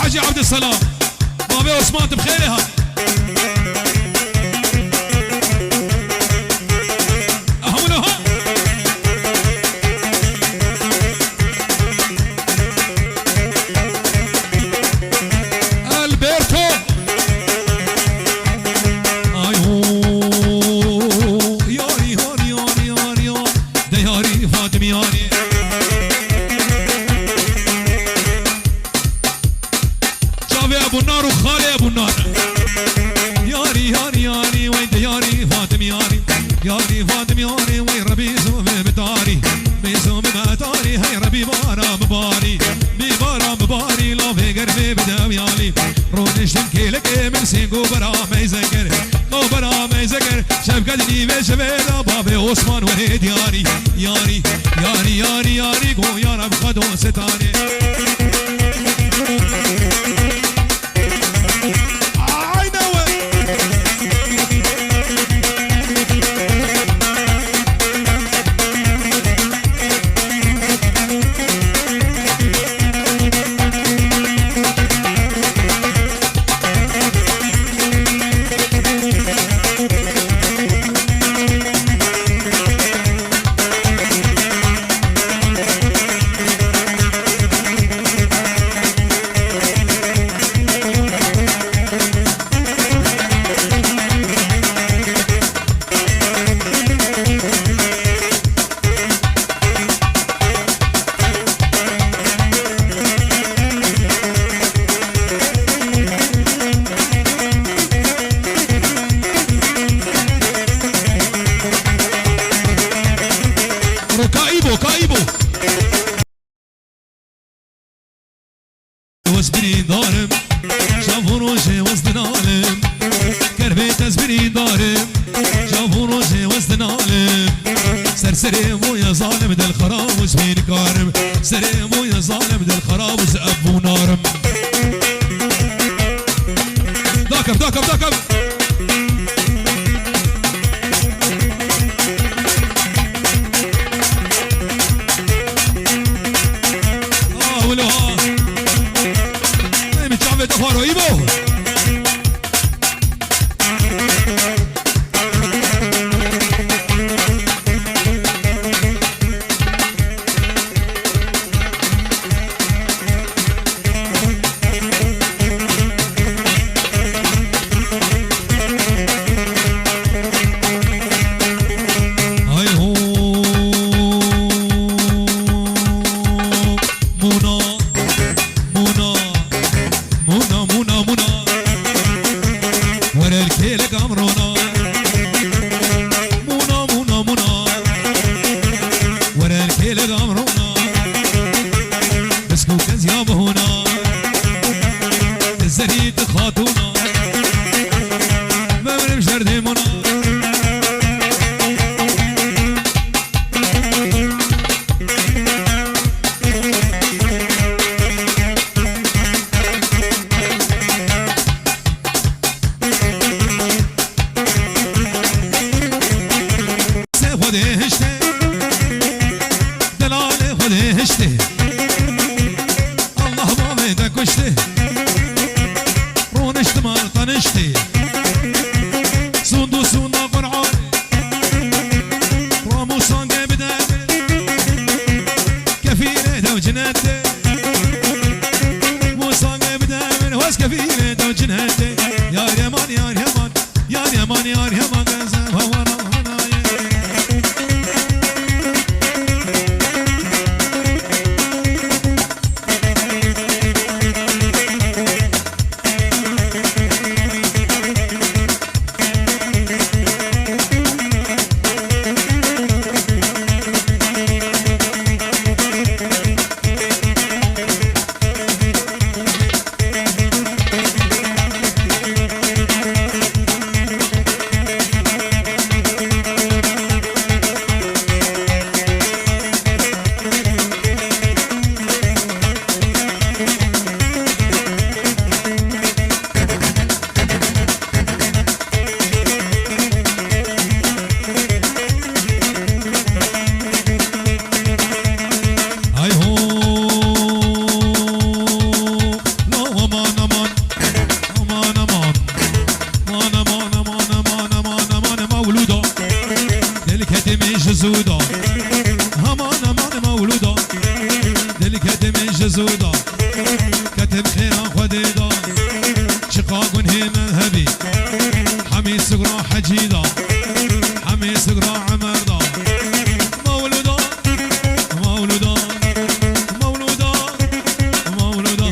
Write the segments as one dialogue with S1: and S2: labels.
S1: حاجي عبد السلام بابي عثمان بخيرها اهملها البرتو ايو ياري ياري ياري ياري ده ياري فاطمه ياري ابو النار وخالي ابو النار ياري ياري ياري وين ياري فاطم ياري ياري فاطم ياري وين ربي زوم بداري بيزوم بداري هاي ربي بارا مباري ببارا مباري لا في قربي بداوي يالي رونش تمكيلك من سينقو برا ما يذكر قو برا ما يذكر شاف قدني بشبيلا بابي عثمان وليد ياري ياري ياري ياري ياري قو يا رب خدو ستاري وزبري دارم شافون روجي وزدن عالم كربي تزبري دارم شافون روجي وزدن عالم سرسري ويا ظالم دل خراب وزبين كارم سري ويا ظالم دل خراب وزأبو نارم داكب داكب داكب Faro Ivo كاتب خيرا خديدا شقاق هيمن هبي حمي سقرا حجيدا حمي سقرا عمردا مولودا مولودا مولودا مولودا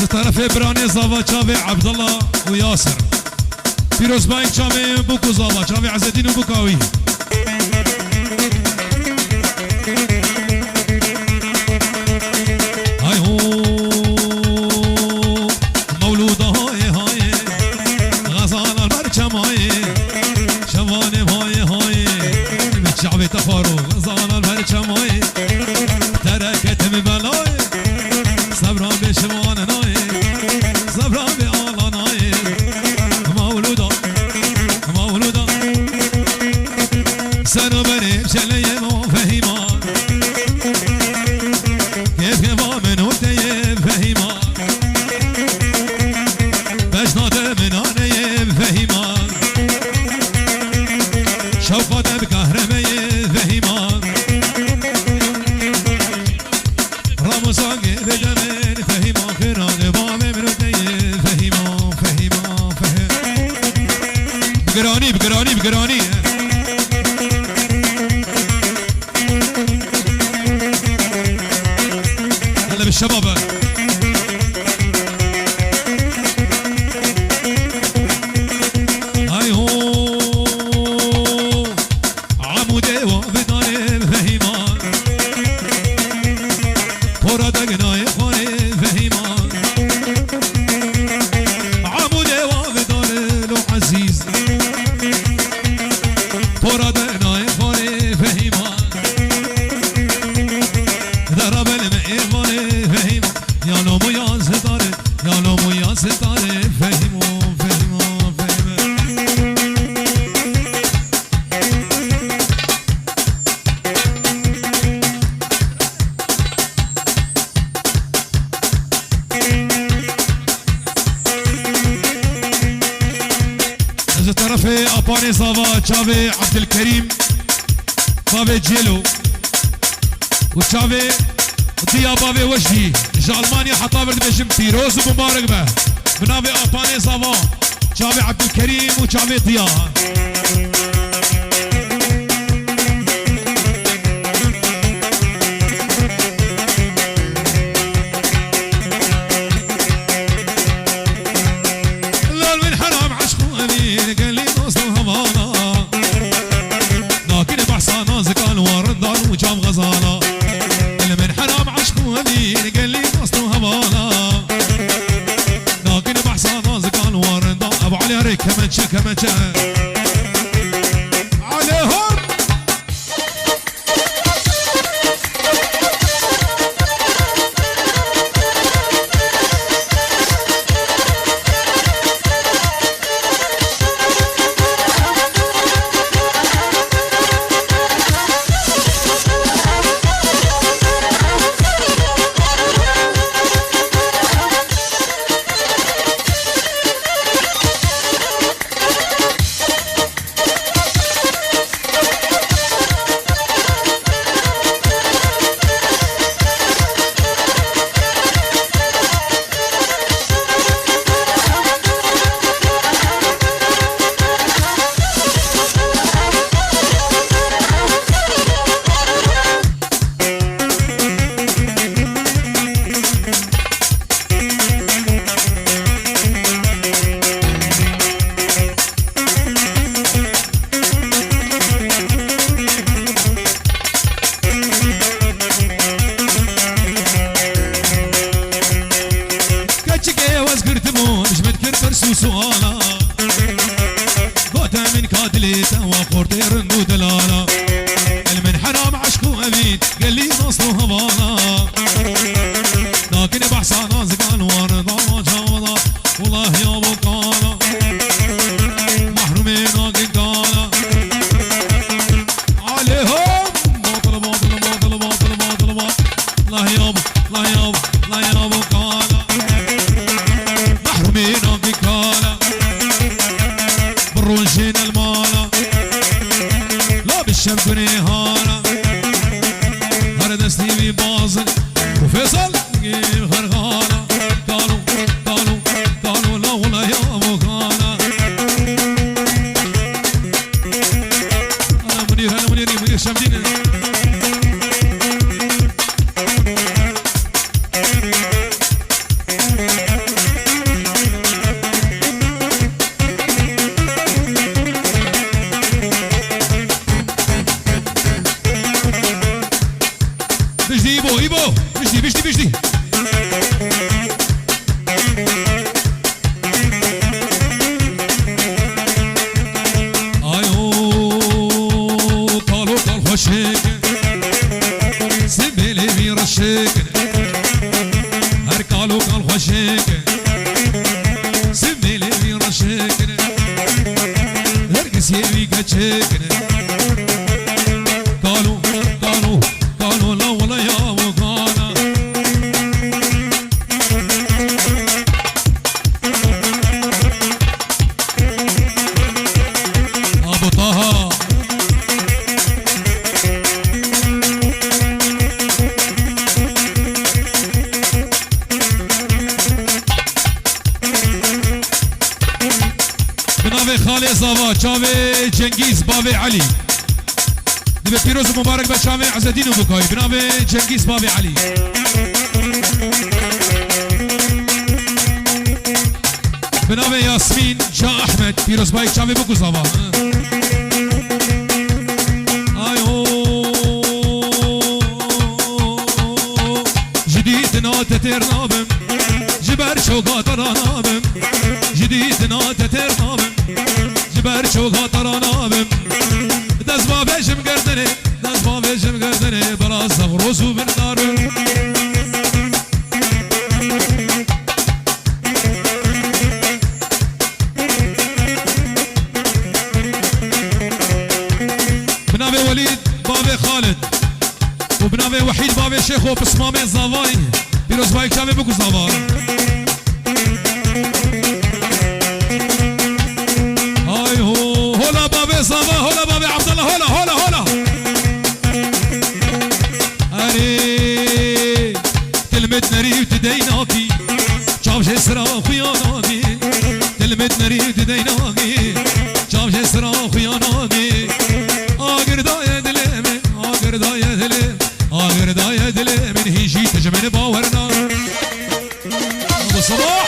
S1: طرف براني زاوا چاوي عبد الله وياسر فيروز بايك چاوي بوكو زاوا چاوي عز الدين وبوكاوي هاي هو مولوده هاي هاي غزال البرچم هاي شواني هاي هاي بچاوي تفارو غزال البرچم هاي تركت ببلاي صبرا بشوان ناي صبرا بآلا ناي مولودا مولودا سنو بني بشلي ما فهيما كيف كيفا منو تيب فهيما بشنات من آني فهيما شوقات بكهرمي فهيما رمضان بجمال فهيما خيران بامي منو تيب فهيما فهيما فهم بقراني بقراني بقراني هلا بالشباب هاي هو عمودي وبداني فهيما تورا دقناي خاني فهيما عمودي وبداني لو عزيز تورا دقناي خاني فهيما ضرب المئيفاني فهيما يا لومو يا ستاري يا لومو يا ستاري فهيمو فهيمو فهيمو از طرف اپانی زاوا چاوي عبد الكريم بابي جيلو وشافي ضيا بابي وجدي جالمانيا حطابر بجم فيروز ومبارك به بنافي اباني زاوا شافي عبد الكريم وشافي ضيا لول من حرام عشقو امين قال لي نص هوانا لكن بحصى نازك الوردان وجام غزانا من حرام عشقو امين قال لي نص هوانا لكن بحصى نازك الوردان ابو علي هريك كمنشه كمنشه عليهم سؤالا قوتا من كادليتا وقورتي رندو دلالا المن حرام عشقو امين قال لي نصو هوانا لكن بحصى نازقان ورضا جاوضا والله يا ابو قالا محرومين ناقين قالا عليهم باطل باطل باطل باطل باطل باطل الله يابا الله يابا لا يا بقالة محرومين بكالة بروجين المالة لا بالشمس نهارة هردستي ببازل وفيصل غرغانة قالوا قالوا قالوا لا ولا يا بقالة أنا منير شمدين بجدي إيبو بجدي آيو طالو طال خوشك سبيلي بيرشك هر قالو قال خوشك سبيلي بيرشك هرقس يبي قتشك قالوا لا ولا يا وقانا أبو طه بنابي خالي صافا شافي جنگيز بابي علي دبي بيروز مبارك بشامي عز الدين وبكاي بنابي جنگيز بابي علي بنابي ياسمين شاه احمد بيروز بايك شامي بكو صافا ايو جديد ناتتر نابم جبر شوقات رانابم جديد ناتتر نابم جبر شوقات رانابم دست با بشم گردنه بلا زغروزو بردارم بنابي وليد بابي خالد وبنابي وحيد بابي شيخ وبسمامي زاواي بيروز بايك شامي بكو زاواي هاي هولا بابي زاوا هولا بابي عبد الله هولا أري كلمة نريد تديناكي شاف جسرا خياناكي كلمة نريد تديناكي شاف جسرا خياناكي آقر داية دلي من هيجي تجمن باورنا أبو صباح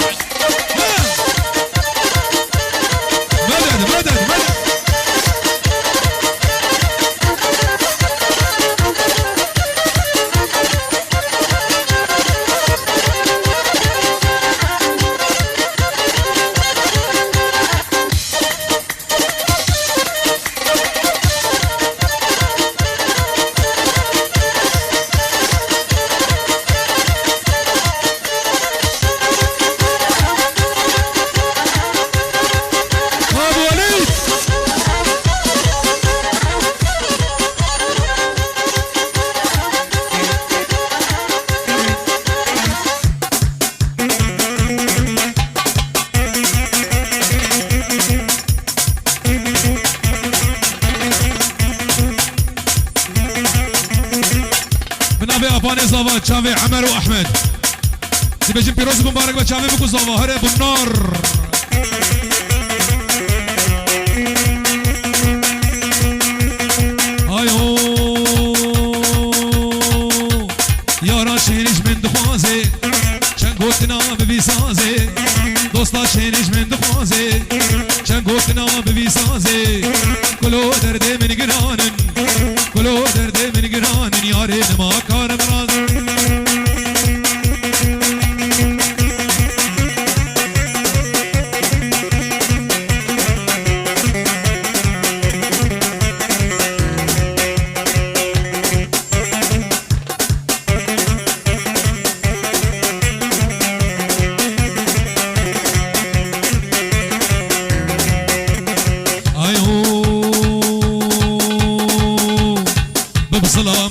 S1: مدد اباني زافا تشافي عمر واحمد تبجي بيروز مبارك بتشافي بكو زافا هري ابو النار ايو يا راشينش من دخوازي شنقوتنا ببيسازي دوستا شينش من دخوازي شنقوتنا ببيسازي كلو دردي من قرانن كلو دردي من قرانن يا ريت ما كان مراد ايو ببسلام